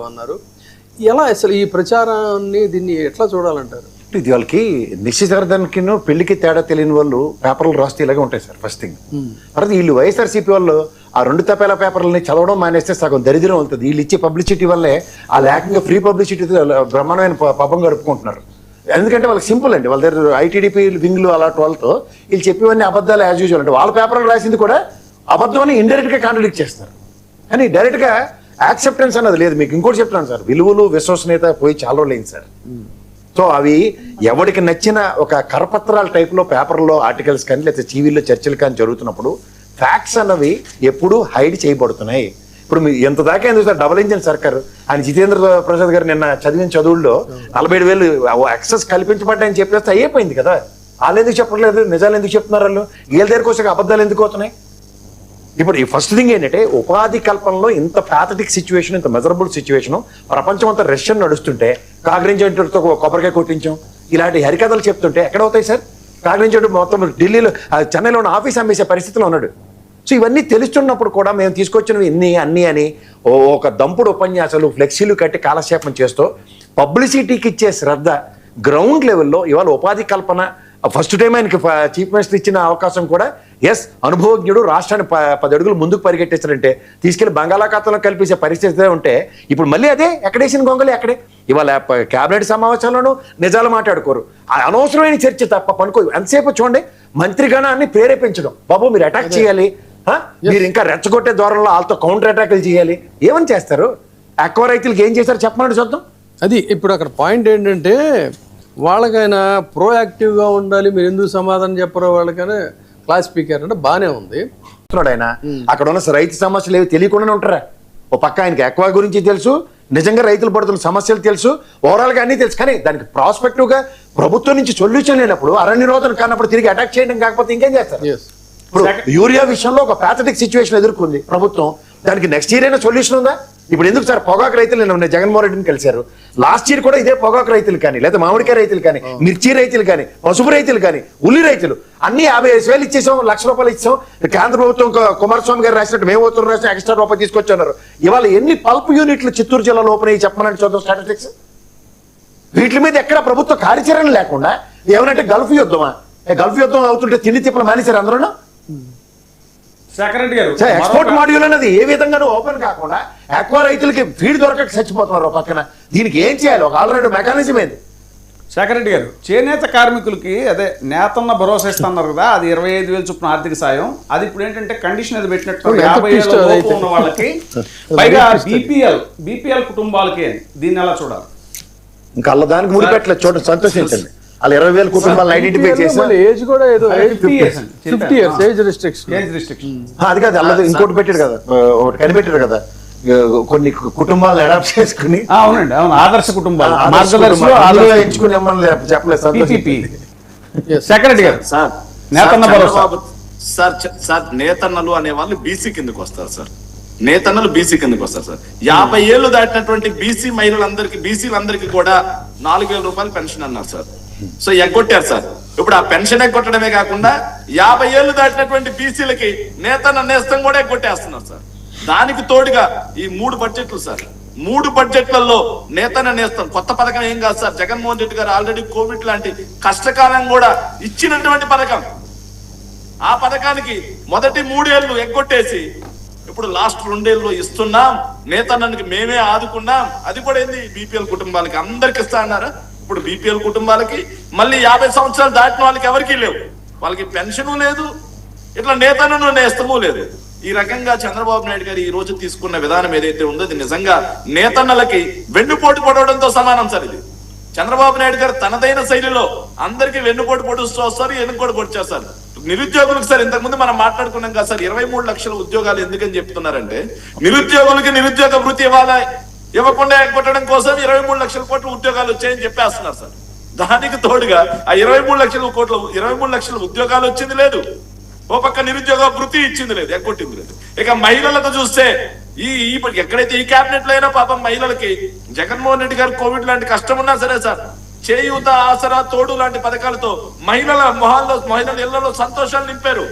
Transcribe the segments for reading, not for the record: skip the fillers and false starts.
అన్నారు. ఎలా అసలు ఈ ప్రచారాన్ని దీన్ని ఎట్లా చూడాలంటారు? ఇది వాళ్ళకి నిశ్చితార్థానికి పెళ్లికి తేడా తెలియని వాళ్ళు పేపర్లు రాస్తే ఇలాగే ఉంటాయి సార్. First thing. తర్వాత వీళ్ళు వైఎస్ఆర్సీపీ వాళ్ళు ఆ 2 తపేల పేపర్లని చదవడం మానేస్తే సగం దరిద్రం అవుతుంది. వీళ్ళు ఇచ్చే పబ్లిసిటీ వల్లే ఆ లేకంగా ఫ్రీ పబ్లిసిటీ బ్రహ్మాండమైన పబ్బం గడుపుకుంటున్నారు. ఎందుకంటే వాళ్ళకి సింపుల్ అండి. వాళ్ళ దగ్గర ఐటీడీపీ వింగ్లు అలాంటి వాళ్ళతో వీళ్ళు చెప్పేవన్నీ అబద్ధాలు యాజ్ యూజువల్. అంటే వాళ్ళ పేపర్లు రాసింది కూడా అబద్ధం అని ఇండైరెక్ట్ గా కాంట్రడిక్ట్ చేస్తారు. కానీ డైరెక్ట్ గా యాక్సెప్టెన్స్ అన్నది లేదు. మీకు ఇంకోటి చెప్తాను సార్, విలువలు విశ్వసనీయత పోయి చాలా రోజులైంది సార్. సో అవి ఎవరికి నచ్చిన ఒక కరపత్రాల టైప్లో పేపర్లో ఆర్టికల్స్ కానీ లేకపోతే టీవీలో చర్చలు కానీ జరుగుతున్నప్పుడు ఫ్యాక్ట్స్ అన్నవి ఎప్పుడూ హైడ్ చేయబడుతున్నాయి. ఇప్పుడు మీరు ఎంత దాకా ఎందుకు సార్ డబుల్ ఇంజిన్ సర్కారు ఆయన జితేంద్ర ప్రసాద్ గారు నిన్న చదివిన చదువుల్లో 47,000 యాక్సెస్ కల్పించబడ్డాయని చెప్పేస్తే అయిపోయింది కదా. వాళ్ళు ఎందుకు చెప్పట్లేదు? నిజాలు ఎందుకు చెప్తున్నారు? వాళ్ళు వీళ్ళ దగ్గరకు వచ్చాక అబద్ధాలు ఎందుకు అవుతున్నాయి? ఇప్పుడు ఈ ఫస్ట్ థింగ్ ఏంటంటే ఉపాధి కల్పనలో ఇంత ప్యాథటిక్ సిచ్యువేషన్, ఇంత మెజరబుల్ సిచ్యువేషన్, ప్రపంచం అంతా రష్యన్ నడుస్తుంటే కాగ్రెంజెంట్తో కొబ్బరికాయ కొట్టించాం ఇలాంటి హరికథలు చెప్తుంటే ఎక్కడ అవుతాయి సార్? కాగ్రెంజెంట్ మొత్తం ఢిల్లీలో చెన్నైలో ఉన్న ఆఫీస్ అమ్మేసే పరిస్థితిలో ఉన్నాడు. సో ఇవన్నీ తెలుస్తున్నప్పుడు కూడా మేము తీసుకొచ్చినవి అన్నీ అని ఒక దంపుడు ఉపన్యాసాలు ఫ్లెక్సీలు కట్టి కాలక్షేపం చేస్తూ పబ్లిసిటీకి ఇచ్చే శ్రద్ధ గ్రౌండ్ లెవెల్లో ఇవాళ ఉపాధి కల్పన ఫస్ట్ టైం ఆయనకి చీఫ్ మినిస్టర్ ఇచ్చిన అవకాశం కూడా అనుభవజ్ఞుడు రాష్ట్రాన్ని 10 అడుగులు ముందుకు పరిగెట్టేస్తారంటే తీసుకెళ్లి బంగాళాఖాతంలో కల్పించే పరిస్థితి ఉంటే ఇప్పుడు మళ్ళీ అదే ఎక్కడేసిన గొంగలి అక్కడే. ఇవాళ కేబినెట్ సమావేశాల్లోనూ నిజాలు మాట్లాడుకోరు. అనవసరమైన చర్చ తప్ప పనుకో. ఎంతసేపు చూడండి మంత్రిగణాన్ని ప్రేరేపించడం. బాబు మీరు అటాక్ చేయాలి, మీరు ఇంకా రెచ్చగొట్టే దూరంలో వాళ్ళతో కౌంటర్ అటాక్లు చేయాలి. ఏమని చేస్తారు? ఎక్కువ రైతులకు ఏం చేశారు చెప్పమని చూద్దాం. అది ఇప్పుడు అక్కడ పాయింట్ ఏంటంటే వాళ్ళకైనా ప్రోయాక్టివ్గా ఉండాలి. మీరు ఎందుకు సమాధానం చెప్పరో వాళ్ళకైనా క్లాస్ స్పీకర్ అంటే బాగానే ఉంది. ఆయన అక్కడ ఉన్న రైతు సమస్యలు ఏవి తెలియకుండానే ఉంటారా? ఓ పక్క ఆయనకి ఎక్కువ గురించి తెలుసు, నిజంగా రైతులు పడుతున్న సమస్యలు తెలుసు, ఓవరాల్గా అన్నీ తెలుసు. కానీ దానికి ప్రాస్పెక్టివ్గా ప్రభుత్వం నుంచి సొల్యూషన్ లేనప్పుడు, అరణ్య నిరోధన కానప్పుడు తిరిగి అటాక్ చేయడం కాకపోతే ఇంకేం చేస్తారు? ఇప్పుడు యూరియా విషయంలో ఒక ప్యాథటిక్ సిచ్యువేషన్ ఎదుర్కొంది ప్రభుత్వం. దానికి నెక్స్ట్ ఇయర్ అయినా సొల్యూషన్ ఉందా? ఇప్పుడు ఎందుకు సార్ పొగాకు రైతులు నేను జగన్మోహన్ రెడ్డిని కలిశారు. లాస్ట్ ఇయర్ కూడా ఇదే పొగాకు రైతులు కానీ, లేదా మామిడికాయ రైతులు కానీ, మిర్చి రైతులు కానీ, పసుపు రైతులు కానీ, ఉల్లి రైతులు అన్ని 55,000 ఇచ్చేసాం, ₹1,00,000 ఇచ్చాం. కేంద్ర ప్రభుత్వం కుమారస్వామి గారు రాసినట్టు మేము ఉత్తరం రాసిన ఎక్స్ట్రా రూపాయలు తీసుకొచ్చున్నారు. ఇవాళ ఎన్ని పల్ప్ యూనిట్లు చిత్తూరు జిల్లాలో ఓపెన్ అయ్యి చెప్పమని చూద్దాం స్టాటిస్టిక్స్. వీటి మీద ఎక్కడ ప్రభుత్వ కార్యాచరణ లేకుండా ఏమనంటే గల్ఫ్ యుద్ధమా? గల్ఫ్ యుద్ధం అవుతుంటే తిండి తిప్పలు మానేశారు అందరూ. ఎక్స్పోర్ట్ మాడ్యూల్ అనేది ఏ విధంగా ఓపెన్ కాకుండా ఎక్కువ రైతులకి ఫీడ్ దొరకక చచ్చిపోతున్నారు పక్కన. దీనికి ఏం చేయాలి? ఒక ఆల్రెడీ మెకానిజం ఏంది? శేఖర్ రెడ్డి గారు, చేనేత కార్మికులకి అదే నేతన్న భరోసా ఇస్తున్నారు కదా, అది 25,000 చొప్పున ఆర్థిక సాయం. అది ఇప్పుడు ఏంటంటే కండిషన్ అది పెట్టినట్టు 50 ఏళ్ళ లోపు ఉన్న వాళ్ళకి, పైగా బీపీఎల్ కుటుంబాలకి. దీన్ని ఎలా చూడాలి? ఇంకా అల్ల దానికి ముడిపెట్టలేదు. చూడండి, సంతోషించండి. వాళ్ళు 20,000 కుటుంబాలను ఐడెంటిఫై చేశారు. ఏజ్ కూడా ఏదో 50 years ఏజ్ రిస్ట్రిక్షన్. అది కాదు, అల్లది ఇంకోటి పెట్టాడు కదా, ఒకటి కనిపెట్టారు కదా, కొన్ని కుటుంబాలను అడాప్ట్ చేసుకుని. అవునండి, అవును, ఆదర్శ కుటుంబాలు ఎంచుకుని చెప్పలేదు. సెక్రటరీ గారు, నేతన్న భరోసా సార్ నేతన్నలు అనే వాళ్ళు బీసీ కిందకు వస్తారు సార్. నేతన్నలు బీసీ కిందకు వస్తారు సార్. 50 ఏళ్ళు దాటినటువంటి బీసీ మహిళలందరికీ, బీసీలందరికీ కూడా ₹4,000 పెన్షన్ అన్నారు సార్. So ఎగ్గొట్టారు sir. ఇప్పుడు ఆ పెన్షన్ ఎగ్గొట్టడమే కాకుండా 50 ఏళ్ళు దాటినటువంటి బీసీలకి నేతన్న నేస్తం కూడా ఎగ్గొట్టేస్తున్నారు సార్. దానికి తోడుగా ఈ 3 బడ్జెట్లు సార్, 3 బడ్జెట్లలో నేతన్న నేస్తం కొత్త పథకం ఏం కాదు సార్. జగన్మోహన్ రెడ్డి గారు ఆల్రెడీ కోవిడ్ లాంటి కష్టకాలం కూడా ఇచ్చినటువంటి పథకం. ఆ పథకానికి మొదటి 3 ఏళ్ళు ఎగ్గొట్టేసి ఇప్పుడు లాస్ట్ 2 ఏళ్ళు ఇస్తున్నాం, నేతన్నకి మేమే ఆదుకున్నాం. అది కూడా ఏంది, బీపీఎల్ కుటుంబాలకి అందరికి ఇస్తా అన్నారా? ఇప్పుడు బీపీఎల్ కుటుంబాలకి మళ్ళీ 50 సంవత్సరాలు దాటిన వాళ్ళకి ఎవరికీ లేవు, వాళ్ళకి పెన్షను లేదు, ఇట్లా నేతన్నను నేస్తము లేదు. ఈ రకంగా చంద్రబాబు నాయుడు గారు ఈ రోజు తీసుకున్న విధానం ఏదైతే ఉందో అది నిజంగా నేతన్నలకి వెన్నుపోటు పొడవడంతో సమానం సార్. ఇది చంద్రబాబు నాయుడు గారు తనదైన శైలిలో అందరికీ వెన్నుపోటు పొడుస్తూ వస్తారు, ఎన్నుకోటు పొడిచేస్తారు. నిరుద్యోగులకు సార్ ఇంతకుముందు మనం మాట్లాడుకున్నాం కదా సార్, 23 లక్షల ఉద్యోగాలు ఎందుకని చెప్తున్నారంటే నిరుద్యోగులకి నిరుద్యోగ వృత్తి ఇవ్వకుండా కొట్టడం కోసం 23 లక్షల కోట్ల ఉద్యోగాలు వచ్చాయని చెప్పేస్తున్నారు సార్. దానికి తోడుగా ఆ 23 లక్షల ఉద్యోగాలు వచ్చింది లేదు, ఓ పక్క నిరుద్యోగ వృత్తి ఇచ్చింది లేదు, ఎగ్గొట్టింది లేదు. ఇక మహిళలకు చూస్తే ఎక్కడైతే ఈ క్యాబినెట్ లో అయినా పాపం మహిళలకి జగన్మోహన్ రెడ్డి గారు కోవిడ్ లాంటి కష్టం ఉన్నా సరే సార్, చేయూత, ఆసరా, తోడు లాంటి పథకాలతో మహిళల మొహాల్లో, మహిళల ఇళ్లలో సంతోషాలు నింపారు.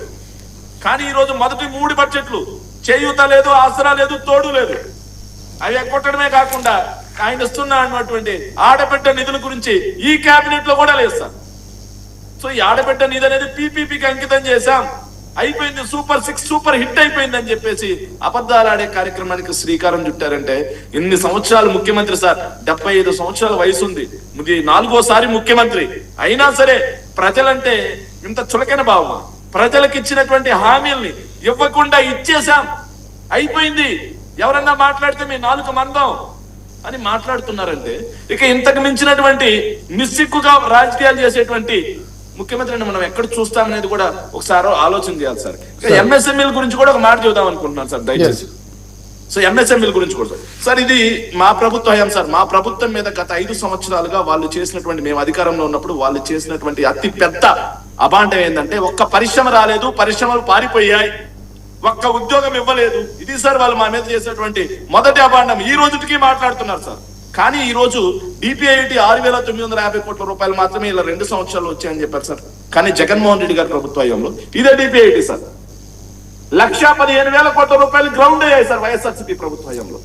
కానీ ఈ రోజు మొదటి 3 బడ్జెట్లు చేయూత లేదు, ఆసరా లేదు, తోడు లేదు. అవి ఎక్కొట్టడమే కాకుండా ఆయన ఇస్తున్నటువంటి ఆడబిడ్డ నిధుల గురించి ఈ కేబినెట్ లో కూడా లేదు సార్. సో ఈ ఆడబిడ్డ నిధి అనేది పీపీపీకి అంకితం చేశాం, అయిపోయింది, సూపర్ 6 సూపర్ హిట్ అయిపోయింది అని చెప్పేసి అబద్ధాలు ఆడే కార్యక్రమానికి శ్రీకారం చుట్టారంటే ఇన్ని సంవత్సరాలు ముఖ్యమంత్రి సార్, 75 సంవత్సరాల వయసు ఉంది, ఇది 4వ ముఖ్యమంత్రి అయినా సరే ప్రజలంటే ఇంత చులకన భావం, ప్రజలకు ఇచ్చినటువంటి హామీల్ని ఇవ్వకుండా ఇచ్చేశాం, అయిపోయింది, ఎవరన్నా మాట్లాడితే మీ 4 మందం అని మాట్లాడుతున్నారంటే ఇక ఇంతకు మించినటువంటి నిస్సిగ్గుగా రాజకీయాలు చేసేటువంటి ముఖ్యమంత్రిని మనం ఎక్కడ చూస్తామనేది కూడా ఒకసారి ఆలోచన చేయాలి సార్. ఎంఎస్ఎంఈల గురించి కూడా ఒక మాట చూద్దాం అనుకుంటున్నాను సార్ దయచేసి. సో ఎంఎస్ఎంఈల గురించి కూడా సార్ ఇది మా ప్రభుత్వ హయాం సార్. మా ప్రభుత్వం మీద గత 5 సంవత్సరాలుగా వాళ్ళు చేసినటువంటి, మేము అధికారంలో ఉన్నప్పుడు వాళ్ళు చేసినటువంటి అతి పెద్ద అభాండం ఏంటంటే ఒక్క పరిశ్రమ రాలేదు, పరిశ్రమలు పారిపోయాయి, ఒక్క ఉద్యోగం ఇవ్వలేదు. ఇది సార్ వాళ్ళు మా మీద చేసినటువంటి మొదటి అభాండం. ఈ రోజుకి మాట్లాడుతున్నారు సార్. కానీ ఈ రోజు డిపిఐటి 6,950 కోట్ల రూపాయలు మాత్రమే ఇలా 2 సంవత్సరాలు వచ్చాయని చెప్పారు సార్. కానీ జగన్మోహన్ రెడ్డి గారి ప్రభుత్వంలో ఇదే డిపిఐటి సార్ 1,15,000 కోట్ల రూపాయలు గ్రౌండ్ అయ్యాయి సార్ వైఎస్ఆర్సీపీ ప్రభుత్వంలో.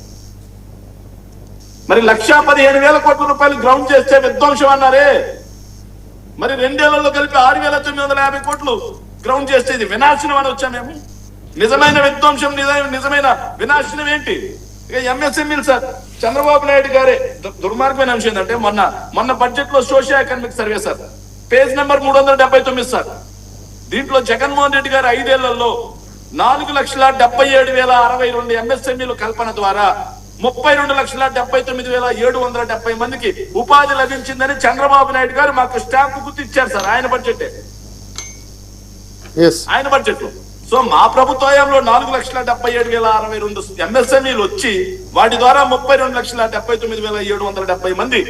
మరి 1,15,000 కోట్ల రూపాయలు గ్రౌండ్ చేస్తే విధ్వంసం అన్నారే, మరి 2 ఏళ్లలో కలిపి 6,950 కోట్లు గ్రౌండ్ చేస్తే ఇది వినాశనం అని వచ్చాం మేము. నిజమైన విధ్వంసం, నిజమైన వినాశనం ఏంటి? ఇక ఎంఎస్ఎంఈలు సార్, చంద్రబాబు నాయుడు గారే దుర్మార్గమైన అంశం ఏంటంటే మొన్న బడ్జెట్ లో socio economic survey sir, page number 379 sir. దీంట్లో జగన్మోహన్ రెడ్డి గారు 5 ఏళ్లలో 4,77,062 ఎంఎస్ఎంఈలు కల్పన ద్వారా 32,79,770 మందికి ఉపాధి లభించిందని చంద్రబాబు నాయుడు గారు మాకు స్టాంప్ గుర్తు ఇచ్చారు సార్ ఆయన బడ్జెట్ లో. సో మా ప్రభుత్వంలో 4,77,062 ఎంఎస్ఎంఈలు వచ్చి వాటి ద్వారా 32,79,770 మంది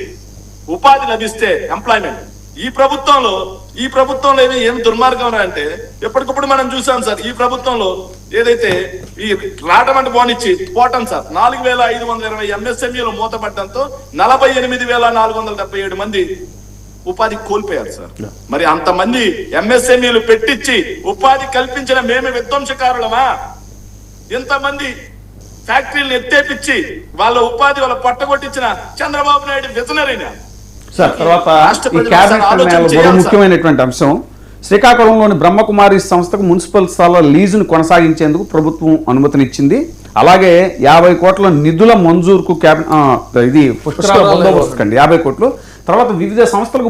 ఉపాధి లభిస్తే ఎంప్లాయ్మెంట్. ఈ ప్రభుత్వంలో ఏమి దుర్మార్గం అంటే ఎప్పటికప్పుడు మనం చూసాం సార్. ఈ ప్రభుత్వంలో ఏదైతే ఈ రాటమంట పోనిచ్చి పోవటం సార్ 4,520 ఎంఎస్ఎంఈలు మూతపడటంతో 48,477 మంది ఉపాధి కోల్పోయారు సార్. మరి అంతమంది ఎంఎస్ఎంఈలు పెట్టించి ఉపాధి కల్పించిన మేమే విధ్వంసకారులమా? ఇంతమంది ఫ్యాక్టరీలను ఎత్తేపిచ్చి వాళ్ళ ఉపాధి వాళ్ళ పట్టగొట్టించిన చంద్రబాబు నాయుడు విజనరీనా సార్? తర్వాత ఈ క్యాబినెట్ ముఖ్యమైనటువంటి అంశం, శ్రీకాకుళంలోని బ్రహ్మకుమారి సంస్థకు మున్సిపల్ స్థలాల లీజును కొనసాగించేందుకు ప్రభుత్వం అనుమతినిచ్చింది. అలాగే 50 కోట్ల నిధుల మంజూరుకు ఇది పుష్కరాల బందోబస్తు 50 కోట్లు. తర్వాత వివిధ సంస్థలకు